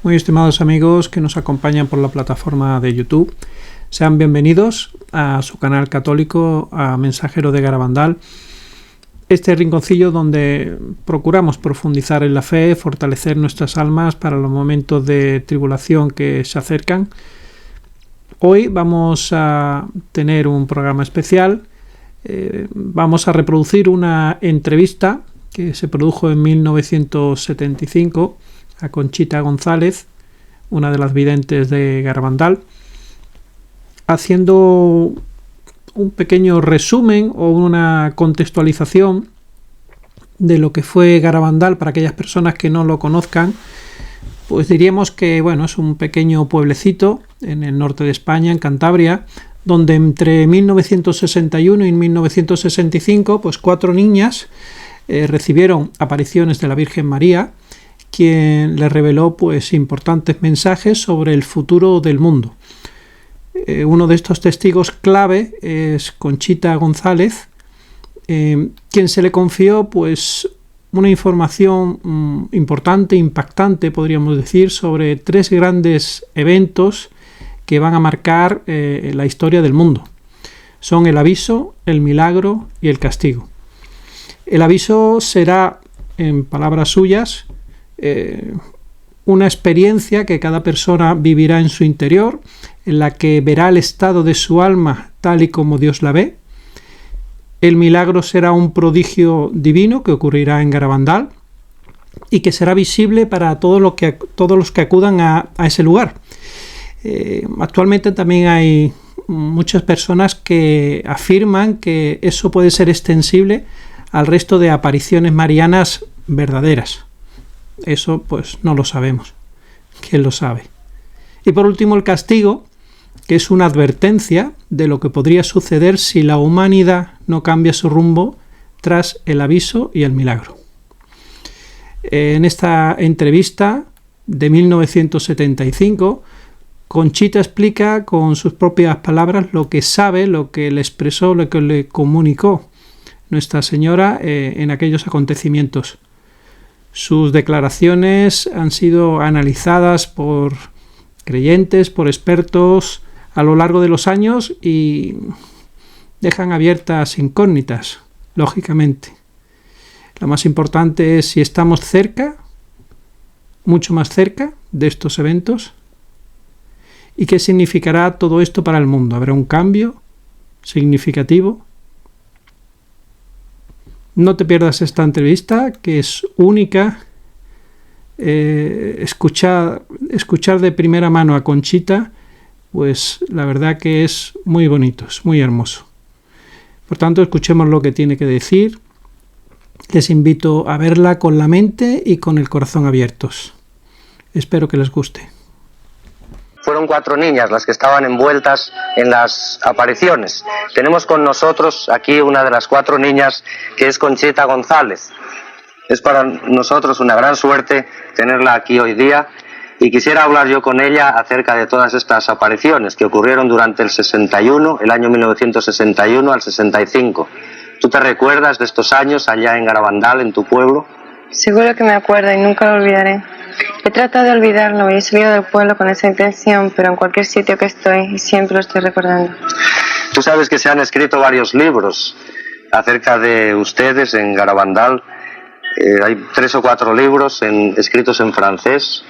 Muy estimados amigos que nos acompañan por la plataforma de YouTube, sean bienvenidos a su canal católico, a Mensajero de Garabandal, este rinconcillo donde procuramos profundizar en la fe, fortalecer nuestras almas para los momentos de tribulación que se acercan. Hoy vamos a tener un programa especial. Vamos a reproducir una entrevista que se produjo en 1975 a Conchita González, una de las videntes de Garabandal, haciendo un pequeño resumen o una contextualización de lo que fue Garabandal para aquellas personas que no lo conozcan. Pues diríamos que es un pequeño pueblecito en el norte de España, en Cantabria, donde entre 1961 y 1965 pues 4 niñas recibieron apariciones de la Virgen María, quien les reveló pues importantes mensajes sobre el futuro del mundo. Uno de estos testigos clave es Conchita González, quien se le confió pues una información importante, impactante, podríamos decir, sobre 3 grandes eventos que van a marcar la historia del mundo. Son el aviso, el milagro y el castigo. El aviso será, en palabras suyas, una experiencia que cada persona vivirá en su interior, en la que verá el estado de su alma tal y como Dios la ve. El milagro será un prodigio divino que ocurrirá en Garabandal y que será visible para todos los que acudan a ese lugar. Actualmente también hay muchas personas que afirman que eso puede ser extensible al resto de apariciones marianas verdaderas. Eso pues no lo sabemos. ¿Quién lo sabe? Y por último el castigo, que es una advertencia de lo que podría suceder si la humanidad no cambia su rumbo tras el aviso y el milagro. En esta entrevista de 1975, Conchita explica con sus propias palabras lo que sabe, lo que le expresó, lo que le comunicó Nuestra Señora en aquellos acontecimientos. Sus declaraciones han sido analizadas por creyentes, por expertos a lo largo de los años y dejan abiertas incógnitas, lógicamente. Lo más importante es si estamos cerca, mucho más cerca de estos eventos, y qué significará todo esto para el mundo. ¿Habrá un cambio significativo? No te pierdas esta entrevista, que es única. Escuchar de primera mano a Conchita, pues la verdad que es muy bonito, es muy hermoso. Por tanto, escuchemos lo que tiene que decir. Les invito a verla con la mente y con el corazón abiertos. Espero que les guste. Fueron 4 niñas las que estaban envueltas en las apariciones. Tenemos con nosotros aquí una de las 4 niñas, que es Conchita González. Es para nosotros una gran suerte tenerla aquí hoy día y quisiera hablar yo con ella acerca de todas estas apariciones que ocurrieron durante el 61, el año 1961 al 65. ¿Tú te recuerdas de estos años allá en Garabandal, en tu pueblo? Seguro que me acuerdo y nunca lo olvidaré. He tratado de olvidarlo y he salido del pueblo con esa intención, pero en cualquier sitio que estoy siempre lo estoy recordando. Tú sabes que se han escrito varios libros acerca de ustedes en Garabandal. Hay 3 o 4 libros escritos en francés,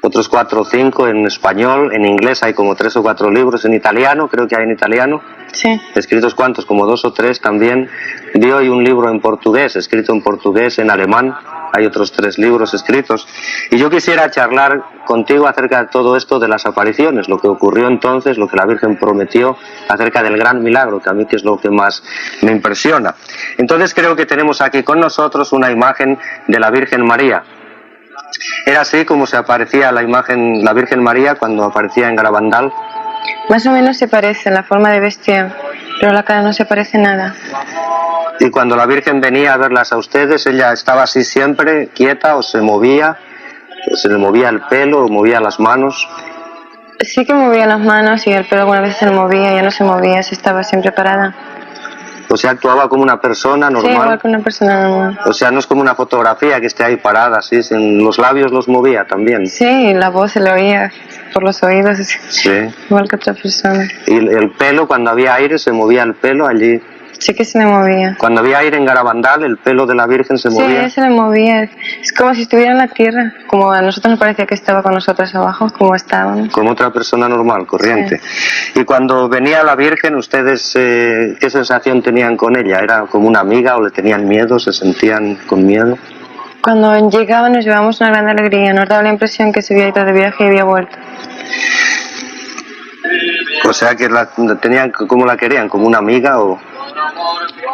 otros 4 o 5 en español, en inglés hay como 3 o 4 libros, en italiano, creo que hay en italiano. Sí. ¿Escritos cuántos? Como 2 o 3 también. Vi hoy un libro en portugués, escrito en portugués, en alemán. Hay otros 3 libros escritos. Y yo quisiera charlar contigo acerca de todo esto de las apariciones, lo que ocurrió entonces, lo que la Virgen prometió acerca del gran milagro, que a mí que es lo que más me impresiona. Entonces creo que tenemos aquí con nosotros una imagen de la Virgen María. ¿Era así como se aparecía la imagen, la Virgen María, cuando aparecía en Garabandal? Más o menos se parece en la forma de vestir, pero la cara no se parece nada. Y cuando la Virgen venía a verlas a ustedes, ¿ella estaba así siempre, quieta, o se movía? ¿Se le movía el pelo o movía las manos? Sí que movía las manos y el pelo alguna vez se le movía, ya no se movía, se estaba siempre parada. O sea, actuaba como una persona Sí, normal. igual que una persona normal. O sea, no es como una fotografía que esté ahí parada, así, los labios los movía también. Sí, la voz se le oía por los oídos, Sí. igual que otra persona. Y el pelo, cuando había aire, se movía el pelo allí. Sí que se le movía. Cuando había aire en Garabandal, el pelo de la Virgen se Sí, movía. se le movía. Es como si estuviera en la tierra, como a nosotros nos parecía que estaba con nosotros abajo, como estábamos. Como otra persona normal, corriente. Y cuando venía la Virgen, ¿ustedes qué sensación tenían con ella? ¿Era como una amiga o le tenían miedo? ¿Se sentían con miedo? Cuando llegaba nos llevábamos una gran alegría, nos daba la impresión que se había ido de viaje y había vuelto. O sea, que la tenían, ¿cómo la querían? ¿Como una amiga o...?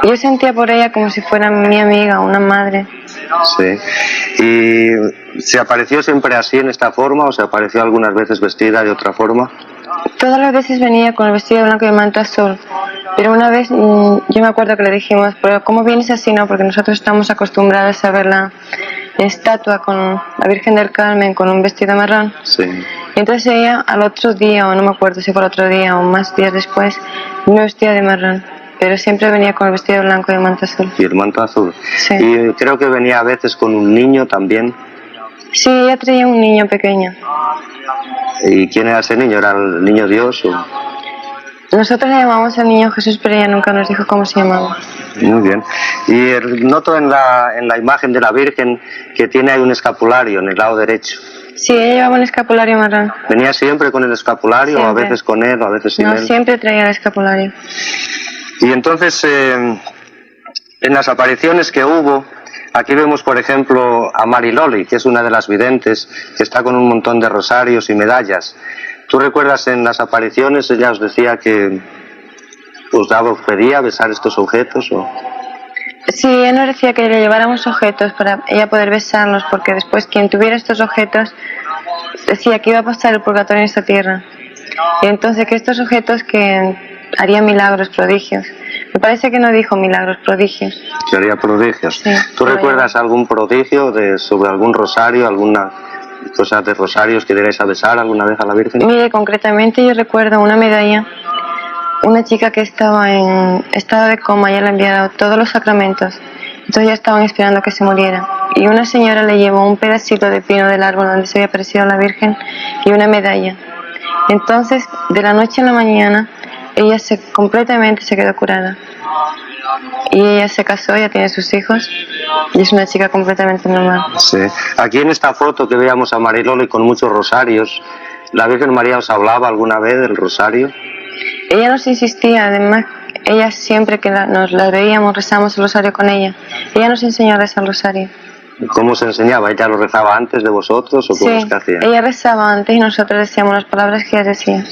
Yo sentía por ella como si fuera mi amiga, una madre. Sí. ¿Y se apareció siempre así, en esta forma, o se apareció algunas veces vestida de otra forma? Todas las veces venía con el vestido blanco y el manto azul, pero una vez yo me acuerdo que le dijimos, pero ¿cómo vienes así? No, porque nosotros estamos acostumbrados a verla en estatua con la Virgen del Carmen con un vestido marrón. Sí. Y entonces ella al otro día, o no me acuerdo si fue el otro día o más días después, me vestía de marrón, pero siempre venía con el vestido blanco y el manto azul. Y el manto azul. Sí. Y creo que venía a veces con un niño también. Sí, ella traía un niño pequeño. ¿Y quién era ese niño? ¿Era el niño Dios o...? Nosotros le llamamos al niño Jesús, pero ella nunca nos dijo cómo se llamaba. Muy bien. Y noto en la imagen de la Virgen que tiene ahí un escapulario en el lado derecho. Sí, ella llevaba un escapulario marrón. ¿Venía siempre con el escapulario o a Siempre. veces con él o a veces sin No, él? siempre traía el escapulario. Y entonces, en las apariciones que hubo, aquí vemos, por ejemplo, a Mariloli, que es una de las videntes, que está con un montón de rosarios y medallas. ¿Tú recuerdas en las apariciones, ella os decía que os pedía besar estos objetos? ¿O? Sí, ella nos decía que le lleváramos objetos para ella poder besarlos, porque después quien tuviera estos objetos decía que iba a pasar el purgatorio en esta tierra. Y entonces que estos objetos que harían milagros, prodigios. Me parece que no dijo milagros, prodigios. Que haría prodigios. Sí, ¿Tú recuerdas algún prodigio sobre algún rosario, alguna cosa de rosarios que dierais a besar alguna vez a la Virgen? Mire, concretamente yo recuerdo una medalla, una chica que estaba en estado de coma, ya le había dado todos los sacramentos, entonces ya estaban esperando que se muriera. Y una señora le llevó un pedacito de pino del árbol donde se había aparecido la Virgen y una medalla. Entonces, de la noche a la mañana, ella completamente se quedó curada. Y ella se casó, ya tiene sus hijos y es una chica completamente normal. Sí. Aquí en esta foto que veíamos a Mariloli con muchos rosarios, ¿la Virgen María os hablaba alguna vez del rosario? Ella nos insistía, además, ella siempre que nos la veíamos, rezamos el rosario con ella. Ella nos enseñó a rezar el rosario. ¿Cómo se enseñaba? ¿Ella lo rezaba antes de vosotros o cómo es Sí, que hacía? ella rezaba antes y nosotros decíamos las palabras que ella decía.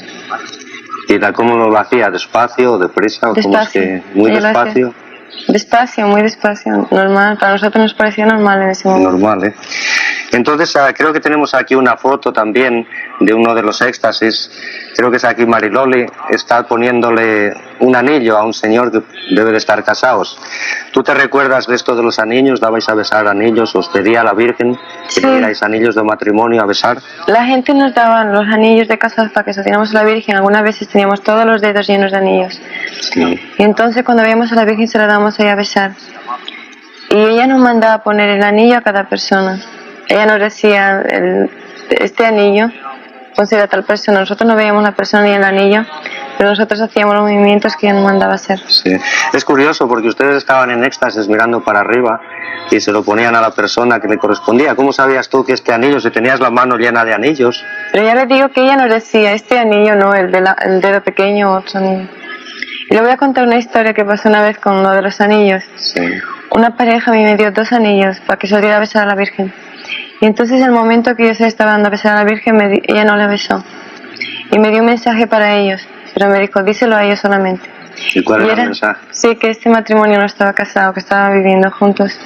¿Y cómo lo hacía? ¿Despacio o deprisa? ¿O cómo es que muy Ella lo hacía despacio? despacio, muy despacio, normal. Para nosotros nos parecía normal en ese momento. Normal, ¿eh? Entonces, creo que tenemos aquí una foto también de uno de los éxtasis. Creo que es aquí Mariloli, está poniéndole un anillo a un señor que debe de estar casados. ¿Tú te recuerdas de esto de los anillos? ¿Dabais a besar anillos? ¿Os pedía a la Virgen que Sí. le dierais anillos de matrimonio a besar? La gente nos daba los anillos de casados para que sostenamos a la Virgen. Algunas veces teníamos todos los dedos llenos de anillos. Sí. Y entonces cuando veíamos a la Virgen se la dábamos a ella a besar. Y ella nos mandaba poner el anillo a cada persona. Ella nos decía, este anillo, pónselo a tal persona. Nosotros no veíamos la persona ni el anillo, pero nosotros hacíamos los movimientos que ella nos mandaba hacer. Sí. Es curioso porque ustedes estaban en éxtasis mirando para arriba y se lo ponían a la persona que le correspondía. ¿Cómo sabías tú que este anillo, si tenías la mano llena de anillos? Pero ya les digo que ella nos decía, este anillo no, el dedo pequeño, otro anillo. Y le voy a contar una historia que pasó una vez con lo de los anillos. Sí. Una pareja a mí me dio 2 anillos para que se los diera a besar a la Virgen. Y entonces el momento que yo se estaba dando a besar a la Virgen, ella no le besó. Y me dio un mensaje para ellos, pero me dijo, díselo a ellos solamente. ¿Y cuál Y era el mensaje? Sí, que este matrimonio no estaba casado, que estaban viviendo juntos.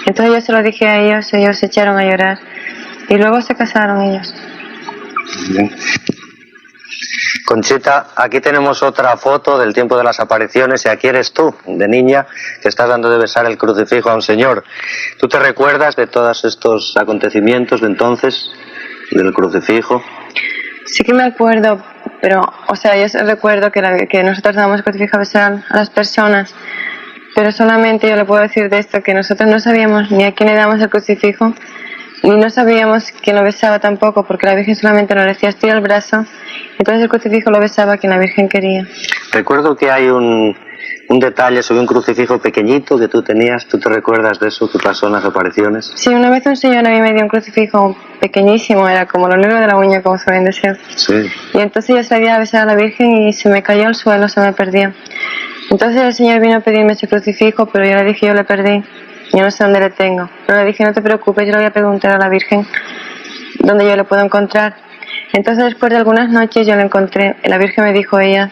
Entonces yo se lo dije a ellos se echaron a llorar. Y luego se casaron ellos. Bien. Conchita, aquí tenemos otra foto del tiempo de las apariciones y aquí eres tú, de niña, que estás dando de besar el crucifijo a un señor. ¿Tú te recuerdas de todos estos acontecimientos de entonces, del crucifijo? Sí que me acuerdo, pero, o sea, yo recuerdo que nosotros dábamos crucifijo a besar a las personas, Pero solamente yo le puedo decir de esto, que nosotros no sabíamos ni a quién le damos el crucifijo, ni no sabíamos quién lo besaba tampoco, porque la Virgen solamente nos decía estira el brazo, entonces el crucifijo lo besaba quien la Virgen quería. Recuerdo que hay un detalle sobre un crucifijo pequeñito que tú tenías. ¿Tú te recuerdas de eso que pasó en las apariciones? Sí, una vez un señor a mí me dio un crucifijo pequeñísimo, era como lo negro de la uña, como suelen decir. Sí. Y entonces yo salía a besar a la Virgen y se me cayó al suelo, se me perdió. Entonces el Señor vino a pedirme ese crucifijo, pero yo le dije, yo le perdí, yo no sé dónde le tengo. Pero le dije, no te preocupes, yo le voy a preguntar a la Virgen dónde yo lo puedo encontrar. Entonces después de algunas noches yo lo encontré, y la Virgen me dijo ella,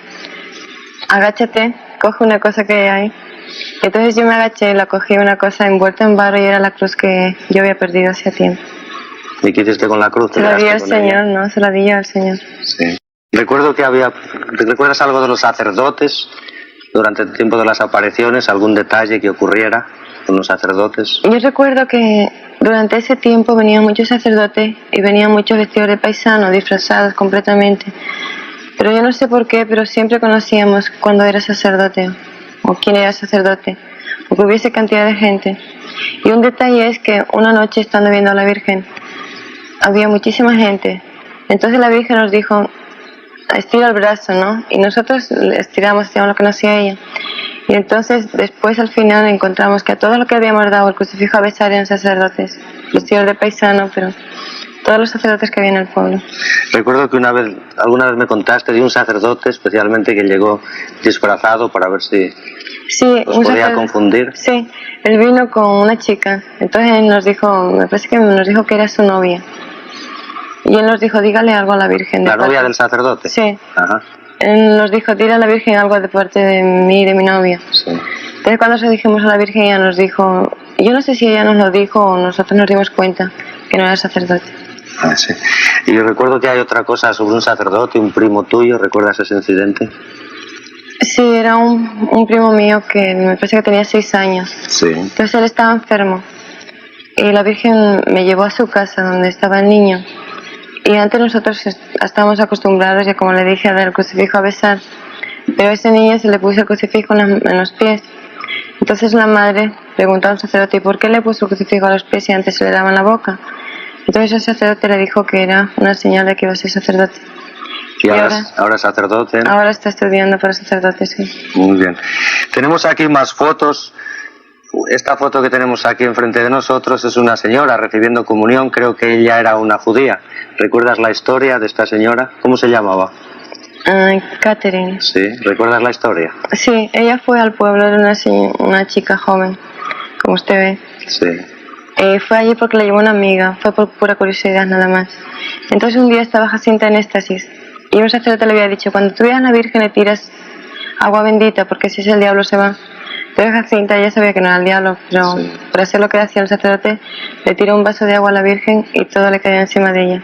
agáchate, coge una cosa que hay ahí. Entonces yo me agaché, la cogí, una cosa envuelta en barro, y era la cruz que yo había perdido hacía tiempo. ¿Y qué hiciste con la cruz? Se la di al Señor, ¿no? Se la di yo al Señor. Sí. Recuerdo que ¿te recuerdas algo de los sacerdotes durante el tiempo de las apariciones? ¿Algún detalle que ocurriera con los sacerdotes? Yo recuerdo que durante ese tiempo venían muchos sacerdotes y venían muchos vestidos de paisano, disfrazados completamente. Pero yo no sé por qué, pero siempre conocíamos cuando era sacerdote o quién era sacerdote, o que hubiese cantidad de gente. Y un detalle es que una noche, estando viendo a la Virgen, había muchísima gente. Entonces la Virgen nos dijo, estira el brazo, ¿no? Y nosotros estiramos, hacíamos lo que nos hacía ella. Y entonces después al final encontramos que a todos los que habíamos dado el crucifijo a besar eran sacerdotes, vestidos de paisano, pero todos los sacerdotes que había en el pueblo. Recuerdo que alguna vez me contaste de un sacerdote especialmente que llegó disfrazado para ver si os podía confundir. Sí, él vino con una chica, entonces él nos dijo, me parece que nos dijo que era su novia. Y él nos dijo, dígale algo a la Virgen. ¿La novia del sacerdote? Sí. Ajá. Él nos dijo, dile a la Virgen algo de parte de mí y de mi novia. Sí. Entonces cuando se lo dijimos a la Virgen, ella nos dijo, yo no sé si ella nos lo dijo o nosotros nos dimos cuenta que no era sacerdote. Ah, sí. Y yo recuerdo que hay otra cosa sobre un sacerdote, un primo tuyo. ¿Recuerdas ese incidente? Sí, era un primo mío que me parece que tenía 6 años. Sí. Entonces él estaba enfermo y la Virgen me llevó a su casa donde estaba el niño. Y antes nosotros estábamos acostumbrados, ya como le dije, a dar el crucifijo a besar, pero a ese niño se le puso el crucifijo en los pies. Entonces la madre preguntó al sacerdote, ¿y por qué le puso el crucifijo a los pies y antes se le daba en la boca? Entonces el sacerdote le dijo que era una señal de que iba a ser sacerdote. Y ahora es sacerdote, ¿no? Ahora está estudiando para sacerdote, sí. Muy bien. Tenemos aquí más fotos. Esta foto que tenemos aquí enfrente de nosotros es una señora recibiendo comunión. Creo que ella era una judía. ¿Recuerdas la historia de esta señora? ¿Cómo se llamaba? Catherine. Sí, ¿recuerdas la historia? Sí, ella fue al pueblo de una chica joven, como usted ve. Sí. Fue allí porque le llevó una amiga, fue por pura curiosidad nada más. Entonces un día estaba Jacinta en éxtasis y un sacerdote le había dicho, cuando tú veas a la Virgen le tiras agua bendita porque si es el diablo se va. Entonces Jacinta ya sabía que no era el diablo, pero sí, por hacer lo que hacía el sacerdote le tiró un vaso de agua a la Virgen y todo le cayó encima de ella.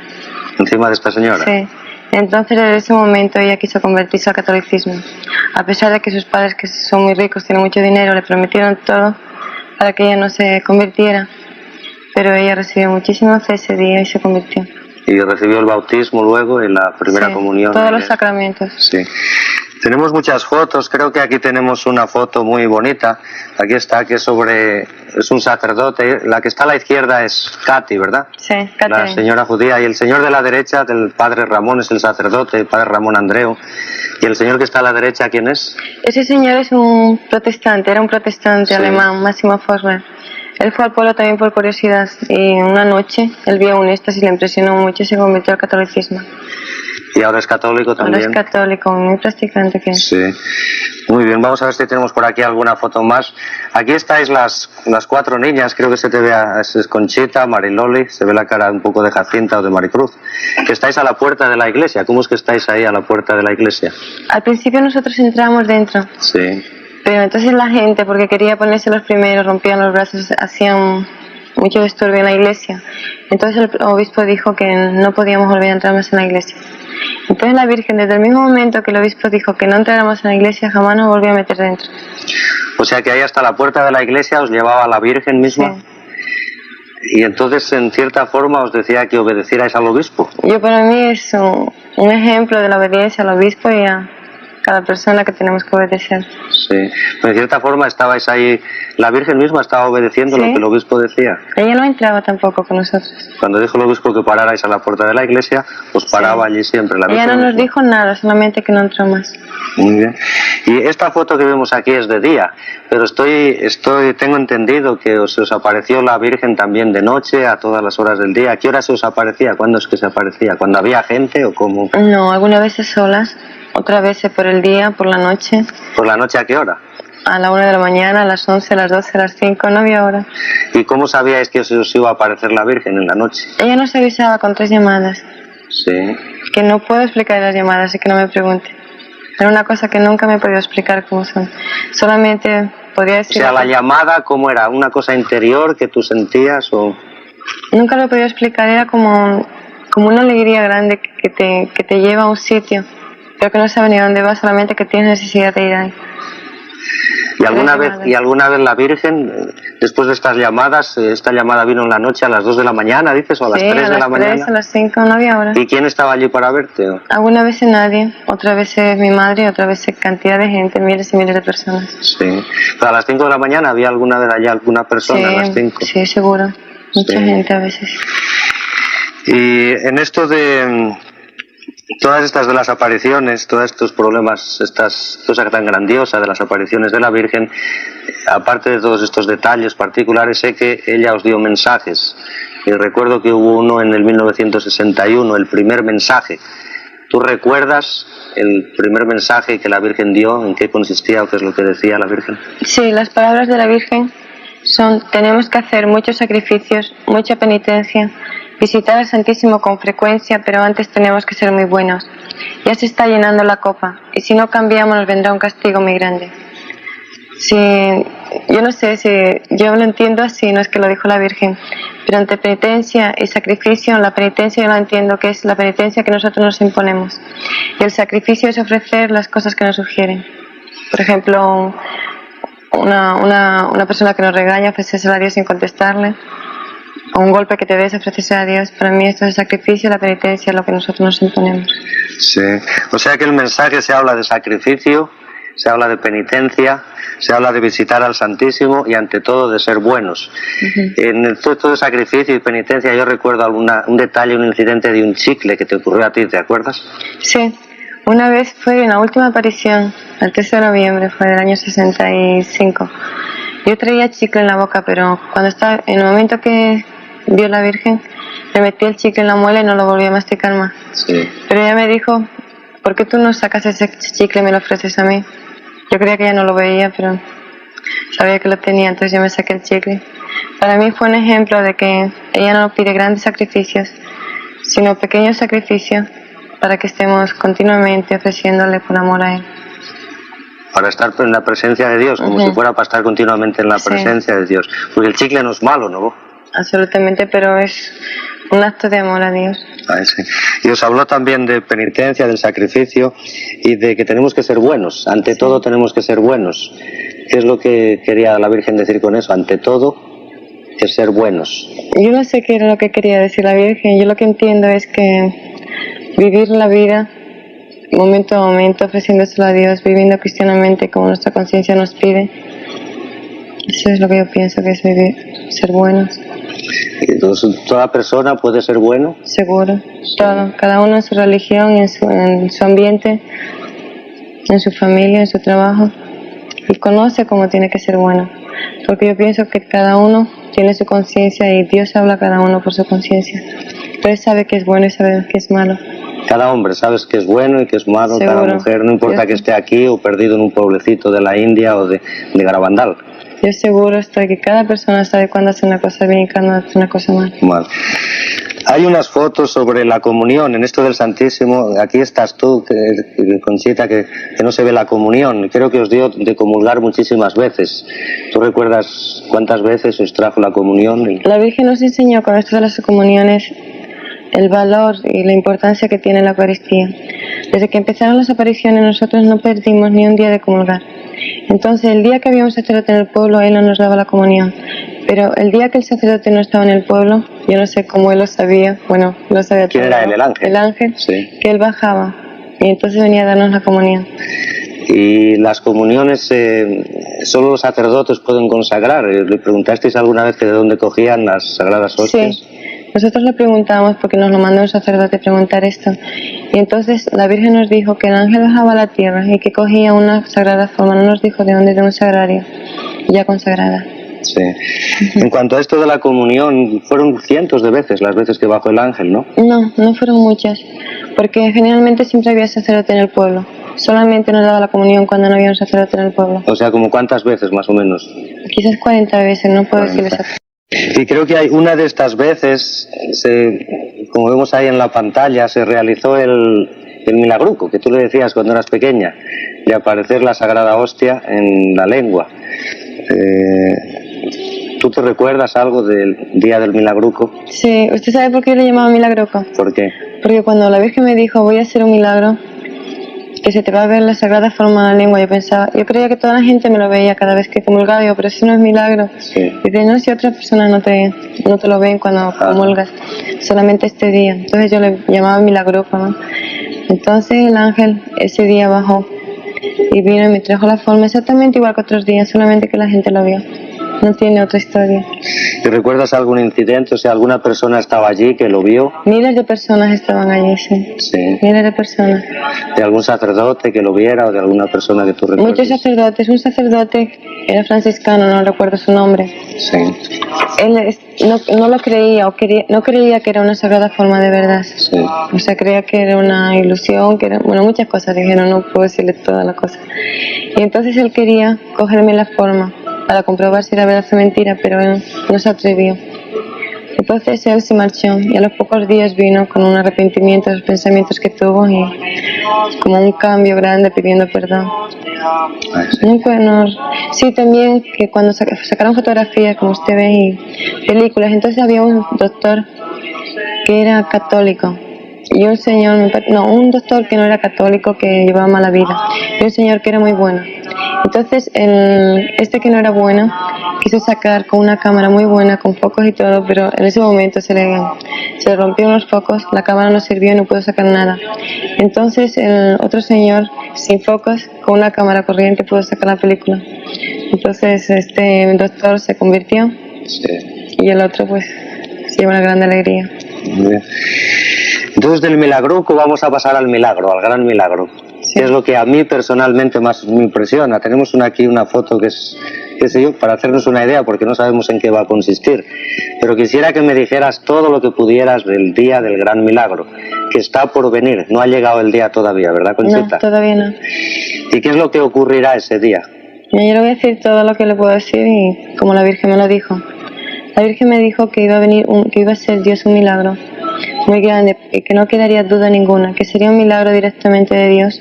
¿Encima de esta señora? Sí. Entonces desde ese momento ella quiso convertirse al catolicismo. A pesar de que sus padres, que son muy ricos, tienen mucho dinero, le prometieron todo para que ella no se convirtiera. Pero ella recibió muchísima fe ese día y se convirtió. Y recibió el bautismo luego y la primera comunión. Todos los sacramentos. Sí. Tenemos muchas fotos. Creo que aquí tenemos una foto muy bonita. Aquí está, que es un sacerdote. La que está a la izquierda es Katy, ¿verdad? Sí, Katy. La señora judía. Y el señor de la derecha, del padre Ramón, es el sacerdote, el padre Ramón Andreu. Y el señor que está a la derecha, ¿quién es? Ese señor es un protestante, era un protestante alemán, Máximo Forsberg. Él fue al pueblo también por curiosidad y una noche él vio un éxtasis, le impresionó mucho y se convirtió al catolicismo. ¿Y ahora es católico también? Ahora es católico, muy practicante que es. Sí. Muy bien, vamos a ver si tenemos por aquí alguna foto más. Aquí estáis las 4 niñas, creo que se te ve, es Conchita, Mariloli, se ve la cara un poco de Jacinta o de Maricruz, que estáis a la puerta de la iglesia. ¿Cómo es que estáis ahí a la puerta de la iglesia? Al principio nosotros entramos dentro. Sí. Pero entonces la gente, porque quería ponerse los primeros, rompían los brazos, hacían mucho disturbio en la iglesia. Entonces el obispo dijo que no podíamos volver a entrar más en la iglesia. Entonces la Virgen, desde el mismo momento que el obispo dijo que no entráramos en la iglesia, jamás nos volvió a meter dentro. O sea que ahí hasta la puerta de la iglesia os llevaba la Virgen misma. Sí. Y entonces en cierta forma os decía que obedecierais al obispo. Yo para mí es un ejemplo de la obediencia al obispo y a cada persona que tenemos que obedecer. Sí, pero de cierta forma estabais ahí, la Virgen misma estaba obedeciendo Sí. lo que el obispo decía. Ella no entraba tampoco con nosotros. Cuando dijo el obispo que pararais a la puerta de la iglesia, pues paraba allí siempre la Ella Virgen. no nos misma. dijo nada, solamente que no entró más. Muy bien. Y esta foto que vemos aquí es de día, pero tengo entendido que se os apareció la Virgen también de noche, a todas las horas del día. ¿A qué hora se os aparecía? ¿Cuándo es que se aparecía? ¿Cuando había gente o cómo? No, algunas veces solas, otras veces por el día, por la noche, ¿Por la noche a qué hora? a la 1 de la mañana, a las 11, a las 12, a las 5, no había hora. ¿Y cómo sabíais que se os iba a aparecer la Virgen en la noche? Ella nos avisaba con 3 llamadas, Sí. que no puedo explicar las llamadas, así que no me pregunte. Era una cosa que nunca me he podido explicar cómo son. Solamente podría O decir... sea, la llamada, ¿cómo era? ¿Una cosa interior que tú sentías o...? Nunca lo he podido explicar, era como una alegría grande que te lleva a un sitio, pero que no sabe ni a dónde va, solamente que tienes necesidad de ir ahí. ¿Y alguna vez la Virgen, después de estas llamadas, esta llamada vino en la noche a las 2 de la mañana, dices, o a las 3 de la mañana? A las 3, a las 5, no había hora. ¿Y quién estaba allí para verte? Algunas veces nadie, otras veces mi madre, otras veces cantidad de gente, miles y miles de personas. Sí. Pero a las 5 de la mañana había alguna vez allá alguna persona a las 5. Sí, seguro. Mucha gente a veces. Y en esto de todas estas de las apariciones, todos estos problemas, estas cosas tan grandiosas de las apariciones de la Virgen, aparte de todos estos detalles particulares, sé que ella os dio mensajes. Y recuerdo que hubo uno en el 1961, el primer mensaje. ¿Tú recuerdas el primer mensaje que la Virgen dio? ¿En qué consistía o qué es lo que decía la Virgen? Sí, las palabras de la Virgen son: tenemos que hacer muchos sacrificios, mucha penitencia, visitar al Santísimo con frecuencia, pero antes tenemos que ser muy buenos. Ya se está llenando la copa, y si no cambiamos nos vendrá un castigo muy grande. Yo no sé si yo lo entiendo así, no es que lo dijo la Virgen, pero entre penitencia y sacrificio, la penitencia yo la entiendo que es la penitencia que nosotros nos imponemos, y el sacrificio es ofrecer las cosas que nos sugieren. Por ejemplo, una persona que nos regaña, ofrecerse a Dios sin contestarle, o un golpe que te des, ofrecerse a Dios. Para mí esto es el sacrificio, la penitencia es lo que nosotros nos imponemos. Sí, o sea que el mensaje se habla de sacrificio, se habla de penitencia, se habla de visitar al Santísimo y ante todo de ser buenos. En todo esto de sacrificio y penitencia yo recuerdo un detalle, un incidente de un chicle que te ocurrió a ti, ¿te acuerdas? Sí, una vez fue en la última aparición, el 3 de noviembre, fue del año 65. Yo traía chicle en la boca, pero en el momento que vio la Virgen, le metí el chicle en la muela y no lo volví a masticar más. Sí. Pero ella me dijo: ¿por qué tú no sacas ese chicle y me lo ofreces a mí? Yo creía que ella no lo veía, pero sabía que lo tenía, entonces yo me saqué el chicle. Para mí fue un ejemplo de que ella no pide grandes sacrificios, sino pequeños sacrificios para que estemos continuamente ofreciéndole por amor a Él. Para estar en la presencia de Dios, como si fuera para estar continuamente en la presencia de Dios. Porque el chicle no es malo, ¿no? Absolutamente, pero es un acto de amor a Dios. Sí. Y os habló también de penitencia, del sacrificio y de que tenemos que ser buenos. Ante todo tenemos que ser buenos. ¿Qué es lo que quería la Virgen decir con eso? Ante todo, que ser buenos. Yo no sé qué era lo que quería decir la Virgen. Yo lo que entiendo es que vivir la vida momento a momento, ofreciéndoselo a Dios, viviendo cristianamente como nuestra conciencia nos pide. Eso es lo que yo pienso que es vivir, ser buenos. Entonces, ¿toda persona puede ser bueno? Seguro, todo. Cada uno en su religión, en su ambiente, en su familia, en su trabajo. Y conoce cómo tiene que ser bueno. Porque yo pienso que cada uno tiene su conciencia y Dios habla a cada uno por su conciencia. Pero Él sabe que es bueno y sabe que es malo. Cada hombre sabes que es bueno y que es malo. Seguro. Cada mujer, no importa que esté aquí o perdido en un pueblecito de la India o de Garabandal. Yo seguro estoy que cada persona sabe cuándo hace una cosa bien y cuándo hace una cosa mal. Hay unas fotos sobre la comunión, en esto del Santísimo. Aquí estás tú, Conchita, que no se ve la comunión. Creo que os dio de comulgar muchísimas veces. ¿Tú recuerdas cuántas veces os trajo la comunión? La Virgen nos enseñó con esto de las comuniones el valor y la importancia que tiene la Eucaristía. Desde que empezaron las apariciones nosotros no perdimos ni un día de comulgar. Entonces el día que había un sacerdote en el pueblo, él no nos daba la comunión. Pero el día que el sacerdote no estaba en el pueblo, yo no sé cómo él lo sabía, bueno, lo sabía todo. ¿Quién era él, el ángel? El ángel, sí. Que él bajaba Y entonces venía a darnos la comunión. Y las comuniones solo los sacerdotes pueden consagrar. ¿Le preguntasteis alguna vez que de dónde cogían las sagradas hostias? Sí, nosotros le preguntamos porque nos lo mandó un sacerdote preguntar esto. Y entonces la Virgen nos dijo que el ángel bajaba a la tierra y que cogía una sagrada forma. No nos dijo de dónde, de un sagrario ya consagrada. Sí. En cuanto a esto de la comunión, fueron cientos de veces las veces que bajó el ángel, ¿no? No, no fueron muchas, porque generalmente siempre había sacerdote en el pueblo. Solamente nos daba la comunión cuando no había un sacerdote en el pueblo. O sea, ¿como cuántas veces más o menos? Quizás 40 veces, no puedo decirlo exactamente. Y creo que hay una de estas veces, como vemos ahí en la pantalla, se realizó el milagruco que tú le decías cuando eras pequeña, de aparecer la sagrada hostia en la lengua. ¿Tú te recuerdas algo del día del milagruco? Sí, ¿usted sabe por qué yo le llamaba milagruco? ¿Por qué? Porque cuando la Virgen me dijo, voy a hacer un milagro, que se te va a ver la sagrada forma en la lengua, yo creía que toda la gente me lo veía cada vez que comulgaba, digo, pero si no es milagro. Sí. Y dice, no, si otras personas no te lo ven cuando comulgas, solamente este día. Entonces yo le llamaba milagruco, ¿no? Entonces el ángel ese día bajó y vino y me trajo la forma exactamente igual que otros días, solamente que la gente lo vio. No tiene otra historia. ¿Te recuerdas algún incidente? O sea, alguna persona estaba allí que lo vio. Miles de personas estaban allí, sí. Sí. Miles de personas. ¿De algún sacerdote que lo viera o de alguna persona que tú recuerdas? Muchos sacerdotes. Un sacerdote era franciscano, no recuerdo su nombre. Sí. Él no lo creía, no creía que era una sagrada forma de verdad. Sí. O sea, creía que era una ilusión, que era, bueno, muchas cosas dijeron, no puedo decirle todas las cosas. Y entonces él quería cogerme la forma para comprobar si era verdad o mentira, pero él no se atrevió. Entonces él se marchó y a los pocos días vino con un arrepentimiento de los pensamientos que tuvo y como un cambio grande pidiendo perdón. Sí, también que cuando sacaron fotografías, como usted ve, y películas, entonces había un doctor que era católico y un señor, un doctor que no era católico, que llevaba mala vida, y un señor que era muy bueno. Entonces este que no era bueno quiso sacar con una cámara muy buena, con focos y todo, pero en ese momento se le rompieron los focos, la cámara no sirvió y no pudo sacar nada. Entonces el otro señor, sin focos, con una cámara corriente pudo sacar la película. Entonces este doctor se convirtió, sí, y el otro pues se llevó una gran alegría. Muy bien. Entonces del milagruco vamos a pasar al milagro, al gran milagro. Sí. Es lo que a mí personalmente más me impresiona. Tenemos aquí una foto que es, qué sé yo, para hacernos una idea, porque no sabemos en qué va a consistir. Pero quisiera que me dijeras todo lo que pudieras del día del gran milagro, que está por venir. No ha llegado el día todavía, ¿verdad, Conchita? No, todavía no. ¿Y qué es lo que ocurrirá ese día? Yo le voy a decir todo lo que le puedo decir y como la Virgen me lo dijo. La Virgen me dijo que iba a venir, que iba a ser Dios un milagro muy grande, que no quedaría duda ninguna, que sería un milagro directamente de Dios,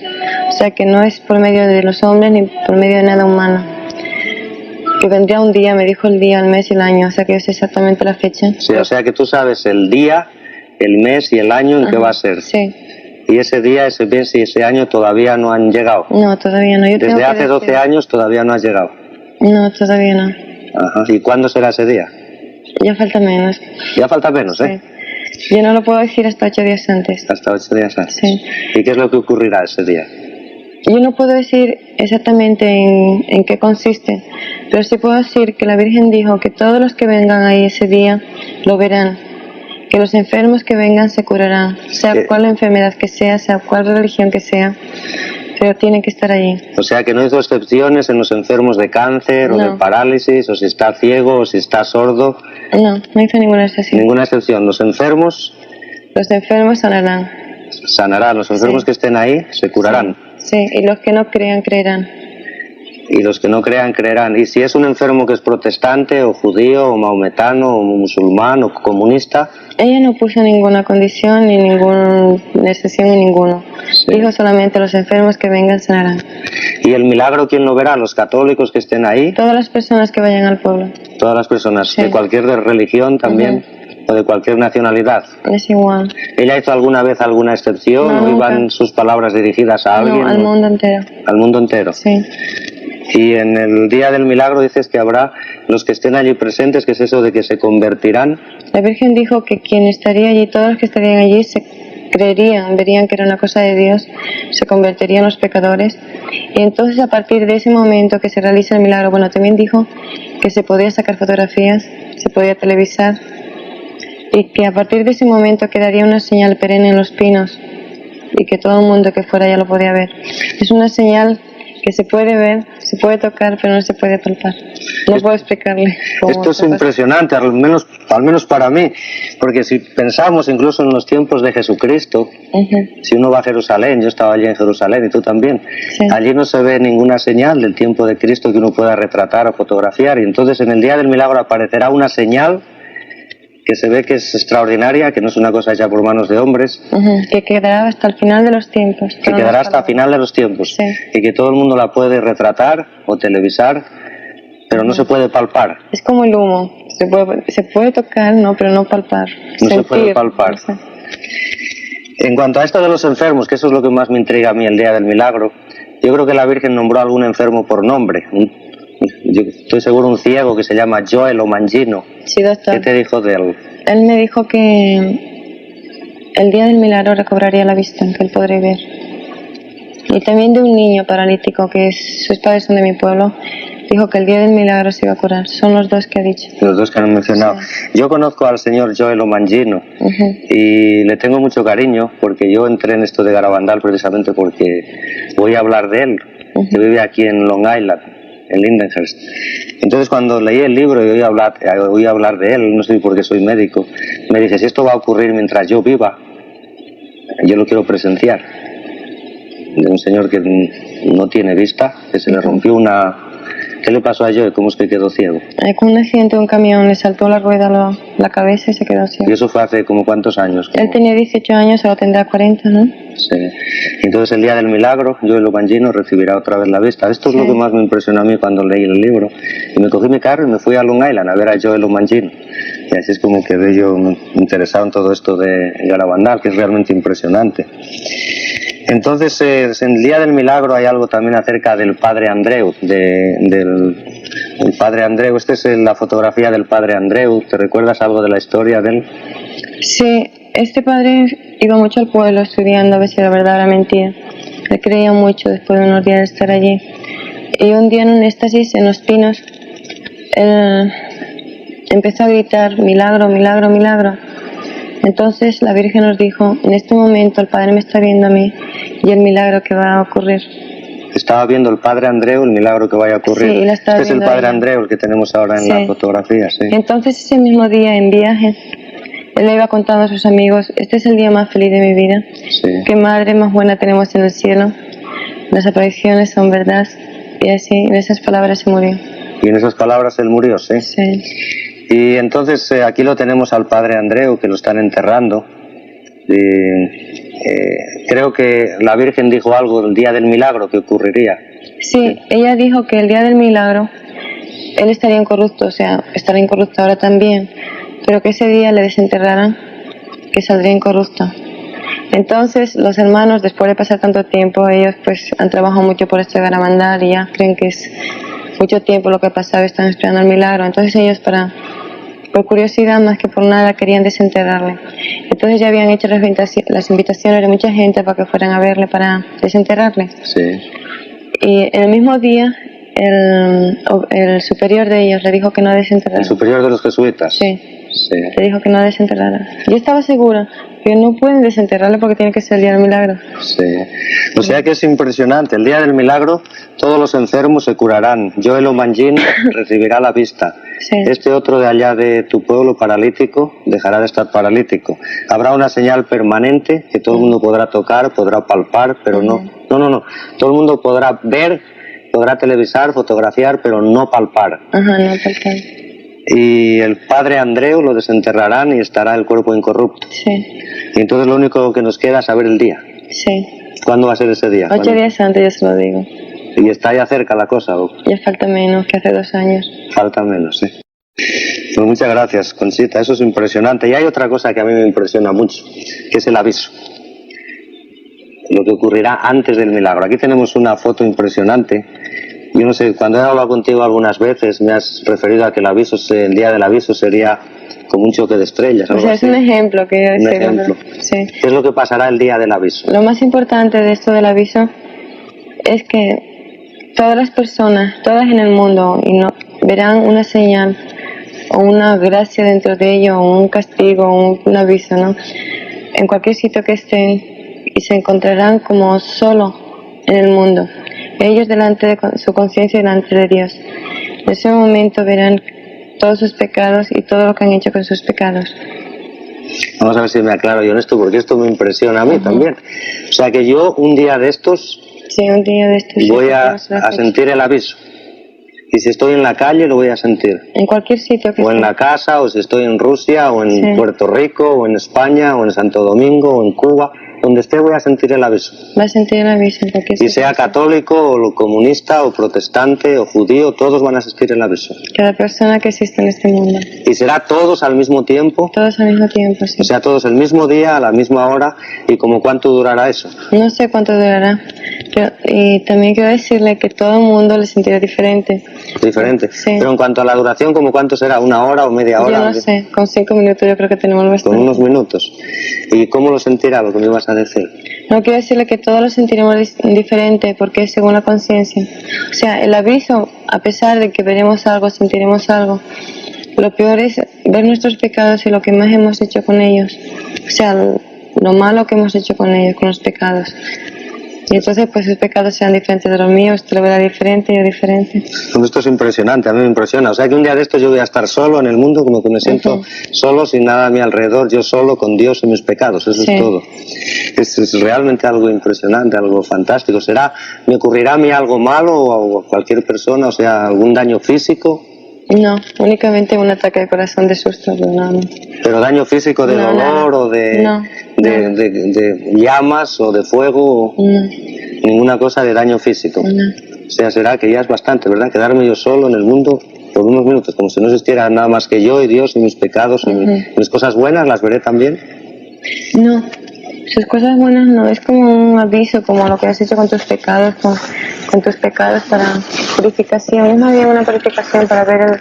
o sea que no es por medio de los hombres ni por medio de nada humano, que vendría un día, me dijo el día, el mes y el año, o sea que yo sé exactamente la fecha. Sí, o sea que tú sabes el día, el mes y el año en que va a ser. Sí. Y ese día, ese mes y ese año todavía no han llegado. No, todavía no. Desde hace 12 años todavía no has llegado. No, todavía no. Ajá. ¿Y cuándo será ese día? Ya falta menos. Ya falta menos, ¿eh? Sí. Yo no lo puedo decir hasta 8 días antes. Hasta 8 días antes. Sí. ¿Y qué es lo que ocurrirá ese día? Yo no puedo decir exactamente en qué consiste, pero sí puedo decir que la Virgen dijo que todos los que vengan ahí ese día lo verán, que los enfermos que vengan se curarán, sea cual enfermedad que sea cual religión que sea, pero tienen que estar allí. O sea que no hizo excepciones en los enfermos de cáncer o de parálisis, o si está ciego o si está sordo. No hizo ninguna excepción. Ninguna excepción. Los enfermos sanarán. Sanarán. Los enfermos que estén ahí se curarán. Sí, y los que no crean, creerán. Y los que no crean, creerán. Y si es un enfermo que es protestante, o judío, o maometano, o musulmán, o comunista... Ella no puso ninguna condición, ni ninguna excepción, ni ninguno. Sí. Dijo solamente los enfermos que vengan sanarán. ¿Y el milagro quién lo verá? ¿Los católicos que estén ahí? Todas las personas que vayan al pueblo. Todas las personas, sí. De cualquier religión también, o de cualquier nacionalidad. Es igual. ¿Ella hizo alguna vez alguna excepción? No, ¿O iban sus palabras dirigidas a alguien? No, al mundo entero. ¿Al mundo entero? Sí. Y en el día del milagro dices que habrá los que estén allí presentes, que es eso de que se convertirán. La Virgen dijo que quien estaría allí, todos los que estarían allí, creerían, verían que era una cosa de Dios, se convertirían los pecadores. Y entonces a partir de ese momento que se realiza el milagro, bueno, también dijo que se podía sacar fotografías, se podía televisar, y que a partir de ese momento quedaría una señal perenne en los pinos y que todo el mundo que fuera ya lo podía ver. Es una señal que se puede ver, se puede tocar, pero no se puede palpar. No puedo explicarle cómo. Esto es impresionante, al menos para mí, porque si pensamos incluso en los tiempos de Jesucristo, si uno va a Jerusalén, yo estaba allí en Jerusalén y tú también, Sí. allí no se ve ninguna señal del tiempo de Cristo que uno pueda retratar o fotografiar, y entonces en el día del milagro aparecerá una señal que se ve que es extraordinaria, que no es una cosa hecha por manos de hombres, Que quedará hasta el final de los tiempos. que quedará hasta el final de los tiempos, Sí. y que todo el mundo la puede retratar o televisar, pero no se puede palpar. Es como el humo. Se puede tocar, no, pero no palpar. No se puede palpar. No sé. En cuanto a esto de los enfermos, que eso es lo que más me intriga a mí el día del milagro, yo creo que la Virgen nombró a algún enfermo por nombre. Yo estoy seguro un ciego que se llama Joel o Mangino. Sí, doctor. ¿Qué te dijo de él? Él me dijo que el día del milagro recobraría la vista, que él podría ver. Y también de un niño paralítico, que sus padres son de mi pueblo, dijo que el día del milagro se iba a curar. Son los dos que ha dicho. Los dos que han mencionado. Yo conozco al señor Joel o Mangino y le tengo mucho cariño porque yo entré en esto de Garabandal precisamente porque voy a hablar de él, que vive aquí en Long Island, en Lindenhurst. Entonces cuando leí el libro y oí hablar de él, no sé por qué soy médico, me dije, si esto va a ocurrir mientras yo viva, yo lo quiero presenciar. De un señor que no tiene vista, que se le rompió una... ¿Qué le pasó a Joe? ¿Cómo es que quedó ciego? Con un accidente de un camión le saltó la rueda a la cabeza y se quedó ciego. ¿Y eso fue hace como cuántos años? Él tenía 18 años, ahora tendrá 40, ¿no? Sí. Entonces el día del milagro, Joel Bangino recibirá otra vez la vista. Esto es lo que más me impresionó a mí cuando leí el libro. Y me cogí mi carro y me fui a Long Island a ver a Joel Bangino. Y así es como quedé yo interesado en todo esto de Garabandal, que es realmente impresionante. Entonces, en el día del milagro hay algo también acerca del padre Andreu, del padre Andreu. Esta es la fotografía del padre Andreu. ¿Te recuerdas algo de la historia de él? Sí, este padre iba mucho al pueblo estudiando a ver si era verdad o era mentira. Le creía mucho después de unos días de estar allí. Y un día en un éxtasis en los pinos, él empezó a gritar, milagro, milagro, milagro. Entonces la Virgen nos dijo, en este momento el Padre me está viendo a mí y el milagro que va a ocurrir. Estaba viendo el padre Andreu el milagro que vaya a ocurrir. Sí, la estaba Este es el viendo padre ella. Andreu, el que tenemos ahora en la fotografía. Sí. Entonces ese mismo día en viaje, él le iba contando a sus amigos, este es el día más feliz de mi vida. Sí. Qué madre más buena tenemos en el cielo. Las apariciones son verdad. Y así, en esas palabras se murió. Y en esas palabras él murió, sí. Sí. Y entonces aquí lo tenemos al padre Andreu, que lo están enterrando. Creo que la Virgen dijo algo del día del milagro que ocurriría. Sí, ella dijo que el día del milagro él estaría incorrupto, o sea, estará incorrupto ahora también, pero que ese día le desenterraran, que saldría incorrupto. Entonces los hermanos, después de pasar tanto tiempo, ellos pues han trabajado mucho por esto de Garabandal y ya creen que es mucho tiempo lo que ha pasado, están esperando el milagro. Entonces ellos por curiosidad más que por nada querían desenterrarle. Entonces ya habían hecho las invitaciones de mucha gente para que fueran a verle para desenterrarle. Sí. Y el mismo día el superior de ellos le dijo que no desenterrara. ¿El superior de los jesuitas? Sí. Sí. Le dijo que no desenterrara. Yo estaba segura que no pueden desenterrarle porque tiene que ser el día del milagro. Sí. O sea que es impresionante. El día del milagro todos los enfermos se curarán. Joel Omangin recibirá la vista. Sí. Este otro de allá de tu pueblo paralítico dejará de estar paralítico. Habrá una señal permanente que todo el mundo podrá tocar, podrá palpar, pero no. Todo el mundo podrá ver, podrá televisar, fotografiar, pero no palpar. Ajá, no palpar. Y el padre Andreu lo desenterrarán y estará el cuerpo incorrupto. Sí. Y entonces lo único que nos queda es saber el día. Sí. ¿Cuándo va a ser ese día? 8 días antes, yo se lo digo. ¿Y está ya cerca la cosa? ¿O? Ya falta menos que hace 2 años. Falta menos, sí. Pues muchas gracias, Conchita. Eso es impresionante. Y hay otra cosa que a mí me impresiona mucho, que es el aviso. Lo que ocurrirá antes del milagro. Aquí tenemos una foto impresionante. Yo no sé, cuando he hablado contigo algunas veces me has referido a que el día del aviso sería como un choque de estrellas. O Algo sea, así. es un ejemplo, quiero Un decirlo. ejemplo. Sí. ¿Qué es lo que pasará el día del aviso? Lo más importante de esto del aviso es que todas las personas, todas en el mundo, y no, verán una señal o una gracia dentro de ello, o un castigo, o un aviso, ¿no? En cualquier sitio que estén, y se encontrarán como solo en el mundo, ellos delante de su conciencia y delante de Dios. En ese momento verán todos sus pecados y todo lo que han hecho con sus pecados. Vamos a ver si me aclaro yo en esto, porque esto me impresiona a mí también. O sea que yo un día de estos Sí, un día de estos voy a tenemos la fecha. sentir el aviso. Y si estoy en la calle lo voy a sentir. En cualquier sitio que O en esté. la casa, o si estoy en Rusia, o en Sí. Puerto Rico, o en España, o en Santo Domingo, o en Cuba. Donde esté voy a sentir el aviso. Va a sentir el aviso en cualquier Y sitio. sea católico, o comunista, o protestante, o judío, todos van a sentir el aviso. Cada persona que existe en este mundo. Y será todos al mismo tiempo, Todos al mismo tiempo, sí. o sea, todos el mismo día, a la misma hora. ¿Y como cuánto durará eso? No sé cuánto durará. Y también quiero decirle que todo el mundo le sentirá diferente. Diferente. Sí. Pero en cuanto a la duración, ¿como cuánto será? ¿Una hora o media hora? Yo no sé, con 5 minutos yo creo que tenemos bastante. Con unos minutos. ¿Y cómo lo sentirá lo que me ibas a decir? No quiero decirle que todos lo sentiremos diferente porque es según la conciencia. O sea, el aviso, a pesar de que veremos algo, sentiremos algo, lo peor es ver nuestros pecados y lo que más hemos hecho con ellos. O sea, lo malo que hemos hecho con ellos, con los pecados. Y entonces pues sus pecados sean diferentes de los míos, usted lo verá diferente, yo diferente. Pues esto es impresionante, a mí me impresiona. O sea que un día de estos yo voy a estar solo en el mundo, como que me siento solo, sin nada a mi alrededor, yo solo, con Dios y mis pecados, eso Sí. es todo. Es realmente algo impresionante, algo fantástico. ¿Me ocurrirá a mí algo malo o a cualquier persona, o sea, algún daño físico? No, únicamente un ataque de corazón de susto, pero nada más. ¿Pero daño físico de No, dolor nada. o de, No, de llamas o de fuego? No, Ninguna cosa de daño físico. no. O sea, será que ya es bastante, ¿verdad? Quedarme yo solo en el mundo por unos minutos, como si no existiera nada más que yo y Dios y mis pecados y mis cosas buenas, ¿las veré también? No, sus cosas buenas no, es como un aviso, como lo que has hecho con tus pecados, con tus pecados para purificación. Es más bien una purificación para ver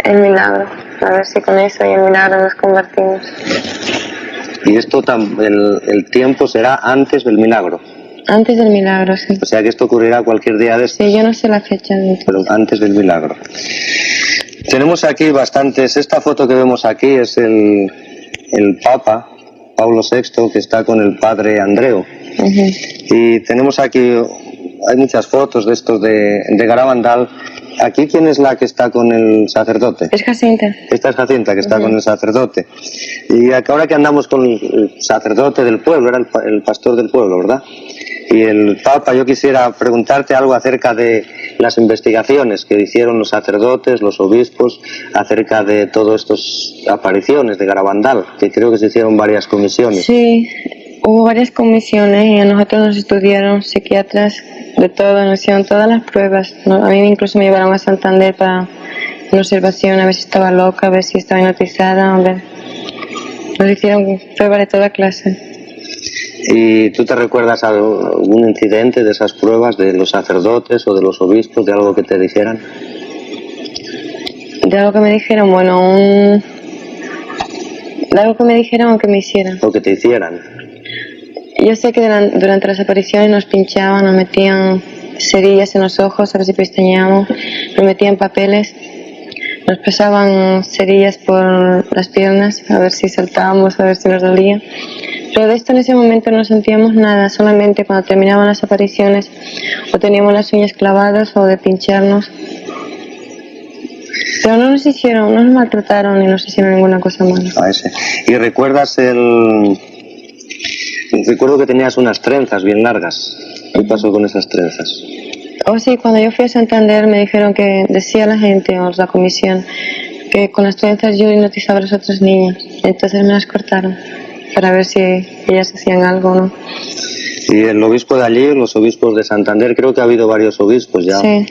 el milagro, a ver si con eso y el milagro nos convertimos. Y esto, el tiempo será antes del milagro. Antes del milagro, sí. O sea que esto ocurrirá cualquier día de estos, Sí, yo no sé la fecha de pero antes del milagro. Tenemos aquí bastantes. Esta foto que vemos aquí es el Papa Pablo VI, que está con el padre Andreu. Y tenemos aquí, hay muchas fotos de estos de Garabandal. Aquí, ¿quién es la que está con el sacerdote? Es Jacinta. Esta es Jacinta, que está con el sacerdote. Y ahora que andamos con el sacerdote del pueblo, era el pastor del pueblo, ¿verdad? Y el Papa, yo quisiera preguntarte algo acerca de las investigaciones que hicieron los sacerdotes, los obispos, acerca de todas estas apariciones de Garabandal, que creo que se hicieron varias comisiones. Sí, hubo varias comisiones y a nosotros nos estudiaron psiquiatras de todo, nos hicieron todas las pruebas. A mí incluso me llevaron a Santander para una observación, a ver si estaba loca, a ver si estaba hipnotizada, a ver. Nos hicieron pruebas de toda clase. ¿Y tú te recuerdas algún incidente de esas pruebas de los sacerdotes o de los obispos, de algo que te dijeran? De algo que me dijeron, bueno, de algo que me dijeron o que me hicieran. O que te hicieran. Yo sé que durante las apariciones nos pinchaban, nos metían cerillas en los ojos, a ver si pestañeábamos, nos metían papeles, nos pasaban cerillas por las piernas, a ver si saltábamos, a ver si nos dolía. Pero de esto en ese momento no sentíamos nada, solamente cuando terminaban las apariciones o teníamos las uñas clavadas o de pincharnos. Pero no nos maltrataron ni nos hicieron ninguna cosa mala. ¿Y recuerdas Recuerdo que tenías unas trenzas bien largas. ¿Qué pasó con esas trenzas? Oh sí, cuando yo fui a Santander me dijeron que decía la gente, o la comisión, que con las trenzas yo hipnotizaba a los otros niños. Entonces me las cortaron para ver si ellas hacían algo o no. Y el obispo de allí, los obispos de Santander, creo que ha habido varios obispos ya. Sí.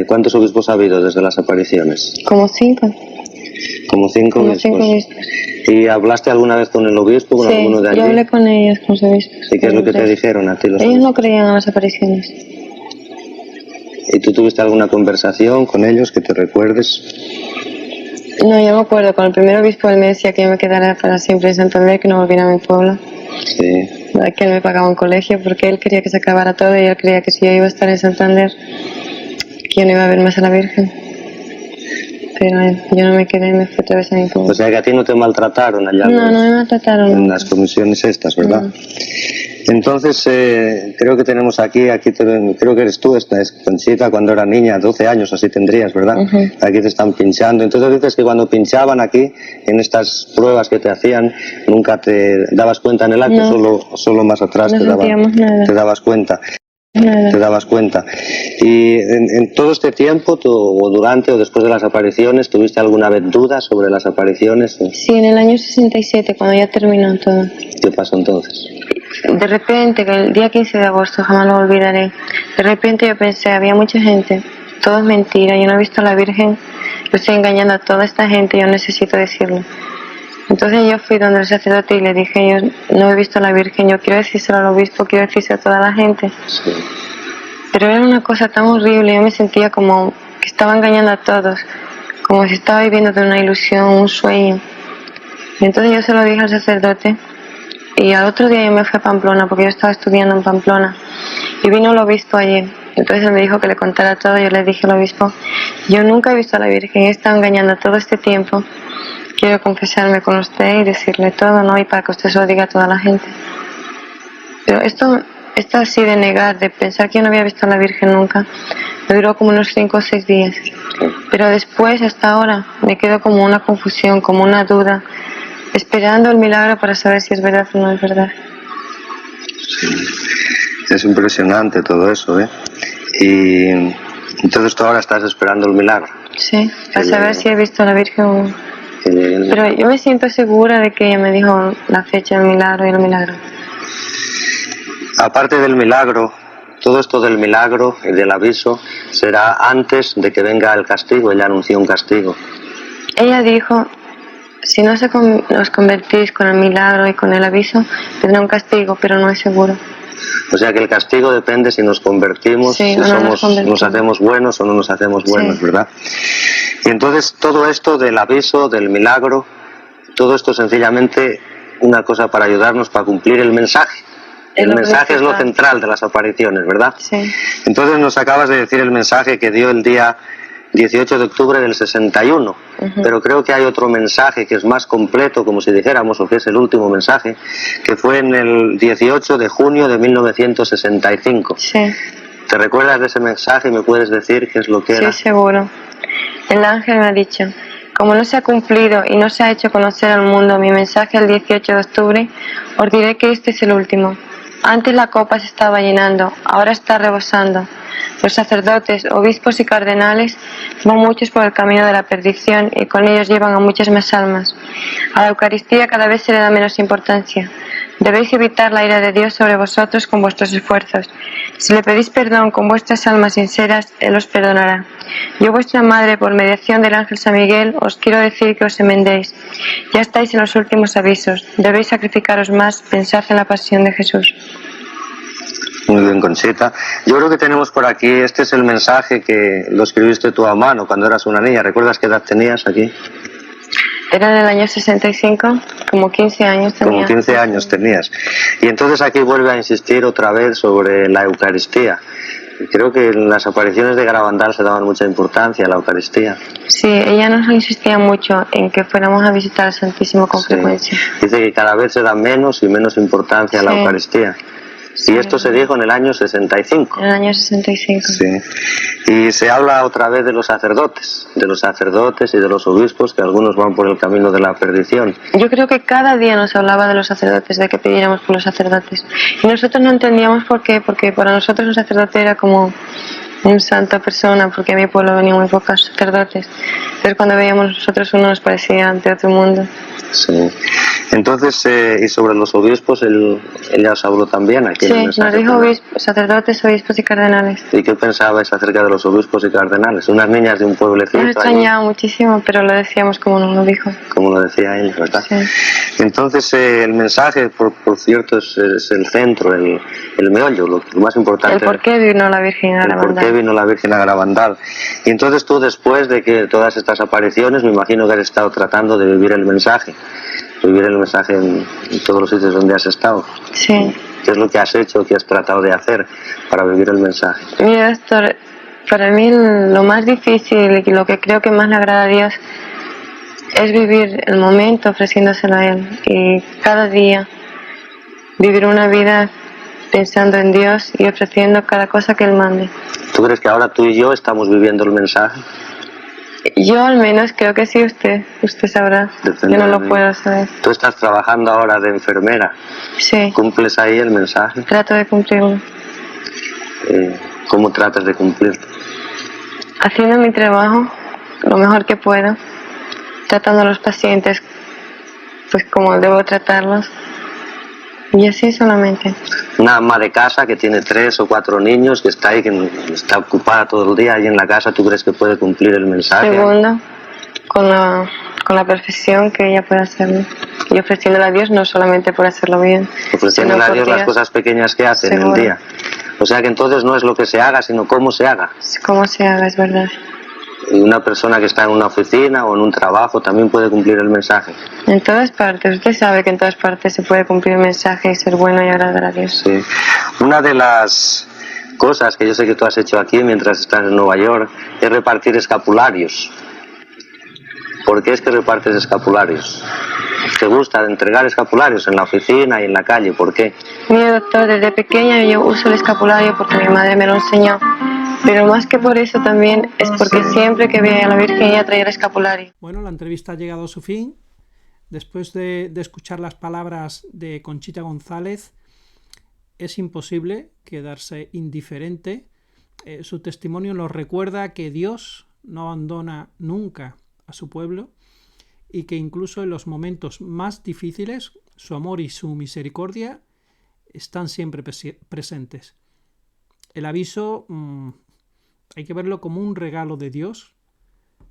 ¿Cuántos obispos ha habido desde las apariciones? Como 5. Como 5 obispos. 5 obispos. ¿Y hablaste alguna vez con el obispo, con alguno de allí? Sí, yo hablé con ellos, con los obispos. ¿Y qué es lo que te dijeron a ti los Ellos obispos? no creían en las apariciones. ¿Y tú tuviste alguna conversación con ellos que te recuerdes? No, yo me acuerdo, con el primer obispo él me decía que yo me quedara para siempre en Santander, que no volviera a mi pueblo. Sí. Que él me pagaba un colegio porque él quería que se acabara todo y él creía que si yo iba a estar en Santander, que yo no iba a ver más a la Virgen. Pero yo no me quedé, me fui otra vez a mi pueblo. O sea que a ti no te maltrataron allá No, no me maltrataron. en las comisiones estas, ¿verdad? No. Entonces, creo que tenemos creo que eres tú, esta es Conchita, cuando era niña, 12 años así tendrías, ¿verdad? Aquí te están pinchando. Entonces dices que cuando pinchaban aquí, en estas pruebas que te hacían, nunca te dabas cuenta en el acto, No. solo más atrás No sentíamos nada. te dabas cuenta. Nada. Te dabas cuenta. Y en todo este tiempo, o durante o después de las apariciones, ¿tuviste alguna vez dudas sobre las apariciones? Sí, en el año 67, cuando ya terminó todo. ¿Qué pasó entonces? De repente, que el día 15 de agosto, jamás lo olvidaré, de repente yo pensé, había mucha gente, todo es mentira, yo no he visto a la Virgen, yo estoy engañando a toda esta gente, yo necesito decirlo. Entonces yo fui donde el sacerdote y le dije, yo no he visto a la Virgen, yo quiero decírselo al obispo, quiero decírselo a toda la gente. Sí. Pero era una cosa tan horrible, yo me sentía como que estaba engañando a todos, como si estaba viviendo de una ilusión, un sueño. Y entonces yo se lo dije al sacerdote y al otro día yo me fui a Pamplona, porque yo estaba estudiando en Pamplona, y vino el obispo allí. Entonces él me dijo que le contara todo, yo le dije al obispo, yo nunca he visto a la Virgen, he estado engañando todo este tiempo. Quiero confesarme con usted y decirle todo, ¿no? Y para que usted se lo diga a toda la gente. Pero esto así de negar, de pensar que yo no había visto a la Virgen nunca, me duró como unos 5 o 6 días. Pero después, hasta ahora, me quedó como una confusión, como una duda, esperando el milagro para saber si es verdad o no es verdad. Sí. Es impresionante todo eso, ¿eh? Y entonces tú ahora estás esperando el milagro. Sí, para saber si he visto a la Virgen o no. Pero yo me siento segura de que ella me dijo la fecha del milagro y el milagro. Aparte del milagro, todo esto del milagro y del aviso será antes de que venga el castigo. Ella anunció un castigo. Ella dijo, si no os convertís con el milagro y con el aviso, tendrá un castigo, pero no es seguro. O sea que el castigo depende si nos convertimos, sí, si nos hacemos buenos o no nos hacemos buenos, sí. ¿Verdad? Y entonces todo esto del aviso, del milagro, todo esto sencillamente una cosa para ayudarnos para cumplir el mensaje. El mensaje es lo central de las apariciones, ¿verdad? Sí. Entonces nos acabas de decir el mensaje que dio el día 18 de octubre del 61, pero creo que hay otro mensaje que es más completo, como si dijéramos, o que es el último mensaje, que fue en el 18 de junio de 1965. Sí. ¿Te recuerdas de ese mensaje y me puedes decir qué es lo que era? Sí, seguro. El ángel me ha dicho, como no se ha cumplido y no se ha hecho conocer al mundo mi mensaje el 18 de octubre, os diré que este es el último. Antes la copa se estaba llenando, ahora está rebosando. Los sacerdotes, obispos y cardenales van muchos por el camino de la perdición y con ellos llevan a muchas más almas. A la Eucaristía cada vez se le da menos importancia. Debéis evitar la ira de Dios sobre vosotros con vuestros esfuerzos. Si le pedís perdón con vuestras almas sinceras, Él os perdonará. Yo, vuestra madre, por mediación del ángel San Miguel, os quiero decir que os enmendéis. Ya estáis en los últimos avisos. Debéis sacrificaros más. Pensad en la pasión de Jesús. Muy bien, Conchita. Yo creo que tenemos por aquí, este es el mensaje que lo escribiste tú a mano cuando eras una niña. ¿Recuerdas qué edad tenías aquí? Era en el año 65, como 15 años tenía. Como 15 años tenías. Y entonces aquí vuelve a insistir otra vez sobre la Eucaristía. Creo que en las apariciones de Garabandal se daban mucha importancia a la Eucaristía. Sí, ella nos insistía mucho en que fuéramos a visitar al Santísimo con frecuencia. Dice que cada vez se da menos y menos importancia a la Eucaristía. Sí, y esto se dijo en el año 65. En el año 65. Sí. Y se habla otra vez de los sacerdotes y de los obispos, que algunos van por el camino de la perdición. Yo creo que cada día nos hablaba de los sacerdotes, de que pidiéramos por los sacerdotes. Y nosotros no entendíamos por qué, porque para nosotros un sacerdote era como una santa persona, porque a mi pueblo venían muy pocos sacerdotes. Entonces cuando veíamos nosotros uno nos parecía de otro mundo. Sí. Entonces, y sobre los obispos, él ya os habló también aquí en el Sí, mensaje nos dijo final. sacerdotes, obispos y cardenales. ¿Y qué pensabais acerca de los obispos y cardenales? Unas niñas de un pueblecito. Nos extrañaba muchísimo, pero lo decíamos como nos lo dijo. Como lo decía él, ¿verdad? Sí. Entonces, el mensaje, por cierto, es el centro, el meollo, lo más importante. El por qué vino la Virgen a El por qué Garabandal. vino la Virgen a Garabandal. Y entonces tú, después de que todas estas apariciones, me imagino que has estado tratando de vivir el mensaje en todos los sitios donde has estado. Sí. ¿Qué es lo que has hecho, qué has tratado de hacer para vivir el mensaje? Mira, Héctor, para mí lo más difícil y lo que creo que más le agrada a Dios es vivir el momento ofreciéndoselo a Él. Y cada día vivir una vida pensando en Dios y ofreciendo cada cosa que Él mande. ¿Tú crees que ahora tú y yo estamos viviendo el mensaje? Yo al menos creo que sí, usted sabrá. Depende Yo no de lo mí. puedo saber. Tú estás trabajando ahora de enfermera. Sí, ¿Cumples ahí el mensaje? trato de cumplirlo. ¿Cómo tratas de cumplirlo? Haciendo mi trabajo lo mejor que puedo, tratando a los pacientes pues como debo tratarlos. Y así solamente. Una ama de casa que tiene 3 o 4 niños, que está ahí, que está ocupada todo el día ahí en la casa, ¿tú crees que puede cumplir el mensaje? Segundo, con la perfección que ella puede hacerlo. Y ofreciéndole a Dios no solamente por hacerlo bien, Ofreciéndole sino a por Dios las Dios. cosas pequeñas que hace en el Seguro. día. O sea que entonces no es lo que se haga, sino cómo se haga. Cómo se haga, es verdad. Y una persona que está en una oficina o en un trabajo también puede cumplir el mensaje. En todas partes, usted sabe que en todas partes se puede cumplir el mensaje y ser bueno y agradar a Dios. Sí. Una de las cosas que yo sé que tú has hecho aquí mientras estás en Nueva York es repartir escapularios. ¿Por qué es que repartes escapularios? ¿Te gusta entregar escapularios en la oficina y en la calle? ¿Por qué? Mire, doctor, desde pequeña yo uso el escapulario porque mi madre me lo enseñó. Pero más que por eso también es porque siempre que veía a la Virgen ella traía el escapulario. Bueno, la entrevista ha llegado a su fin. Después de escuchar las palabras de Conchita González, es imposible quedarse indiferente. Su testimonio nos recuerda que Dios no abandona nunca a su pueblo y que incluso en los momentos más difíciles su amor y su misericordia están siempre presentes. El aviso hay que verlo como un regalo de Dios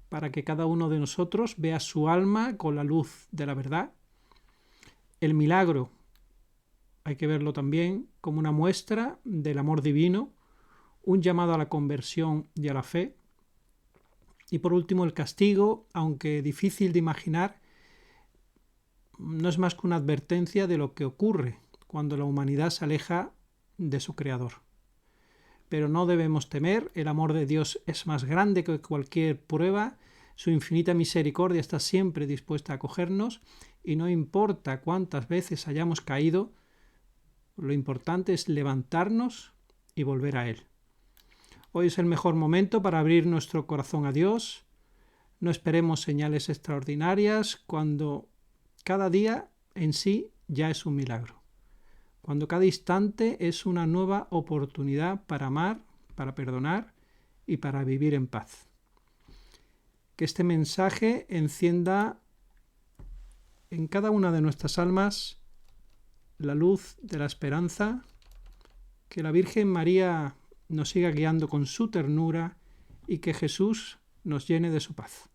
para que cada uno de nosotros vea su alma con la luz de la verdad. El milagro hay que verlo también como una muestra del amor divino, un llamado a la conversión y a la fe. Y por último, el castigo, aunque difícil de imaginar, no es más que una advertencia de lo que ocurre cuando la humanidad se aleja de su Creador. Pero no debemos temer, el amor de Dios es más grande que cualquier prueba, su infinita misericordia está siempre dispuesta a acogernos y no importa cuántas veces hayamos caído, lo importante es levantarnos y volver a Él. Hoy es el mejor momento para abrir nuestro corazón a Dios. No esperemos señales extraordinarias cuando cada día en sí ya es un milagro. Cuando cada instante es una nueva oportunidad para amar, para perdonar y para vivir en paz. Que este mensaje encienda en cada una de nuestras almas la luz de la esperanza, que la Virgen María nos siga guiando con su ternura y que Jesús nos llene de su paz.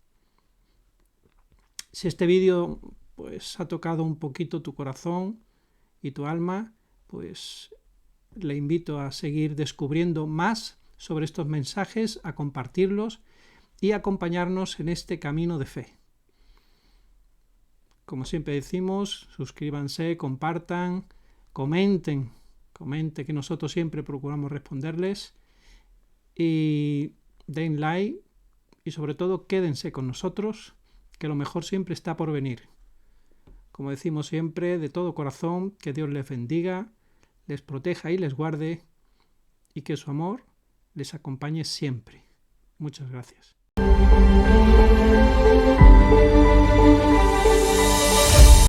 Si este vídeo ha tocado un poquito tu corazón y tu alma, pues le invito a seguir descubriendo más sobre estos mensajes, a compartirlos y a acompañarnos en este camino de fe. Como siempre decimos, suscríbanse, compartan, comenten, que nosotros siempre procuramos responderles, y den like y sobre todo quédense con nosotros, que lo mejor siempre está por venir. Como decimos siempre, de todo corazón, que Dios les bendiga, les proteja y les guarde, y que su amor les acompañe siempre. Muchas gracias.